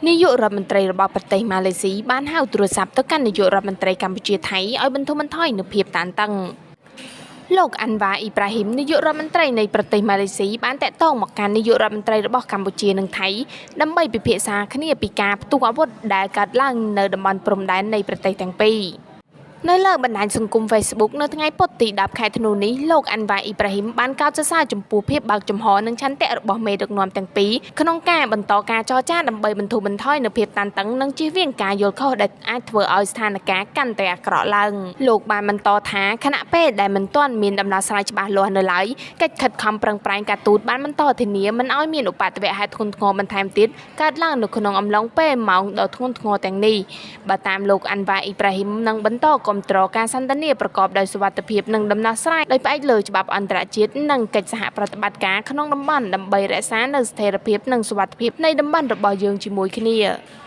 នាយករដ្ឋមន្ត្រីរបស់ប្រទេសម៉ាឡេស៊ីបានហៅទូរស័ព្ទទៅកាន់នាយករដ្ឋមន្ត្រីកម្ពុជាថៃឲ្យបន្ធូរបន្ថយនូវភាពតានតឹងលោកអាន់វ៉ាអ៊ីប្រាហ៊ីមនាយករដ្ឋមន្ត្រីនៃប្រទេសម៉ាឡេស៊ីបានតាក់ទងមកកាន់នាយករដ្ឋមន្ត្រីរបស់កម្ពុជានិងថៃដើម្បីពិភាក្សាគ្នាពីការផ្ទុះអាវុធដែលកើតឡើងនៅតំបន់ព្រំដែននៃប្រទេសទាំងពីរនៅលើបណ្ដាញសង្គម Facebook នៅថ្ងៃពុធទី10 ខែធ្នូនេះលោកអាន់វ៉ាអ៊ីប្រាហ៊ីមបានកោតសរសើរចំពោះភាពបើកចំហនិងឆន្ទៈរបស់មេដឹកនាំទាំងពីរក្នុងការបន្តការចរចាដើម្បីបន្ធូរបន្ថយនូវភាពតានតឹងនិងជៀសវាងការយល់ខុសដែលអាចធ្វើឲ្យស្ថានភាពកាន់តែអាក្រក់ឡើងលោកបានបន្តថាខណៈពេលដែលមិនទាន់មានដំណោះស្រាយច្បាស់លាស់នៅឡើយកិច្ចខិតខំប្រឹងប្រែងការទូតបានបន្តធានាមិនឲ្យមានឧបទ្ទវហេតុធ្ងន់ធ្ងរបន្ថែមទៀតកើតឡើងនៅក្នុងអំឡុងពេលម៉ោងដ៏ធ្ងន់ធ្ងរទាំងនេះបើតាមលោកអាន់វ៉ាអ៊ីប្រាហ៊ីមនឹងបន្តគាំទ្រការសន្ទនាប្រកបដោយសុវត្ថិភាពនិងដំណោះស្រាយដោយផ្អែកលើច្បាប់អន្តរជាតិនិងកិច្ចសហប្រតិបត្តិការក្នុងតំបន់ដើម្បីរក្សានូវស្ថិរភាពនិងសុវត្ថិភាពនៃតំបន់របស់យើងជាមួយគ្នា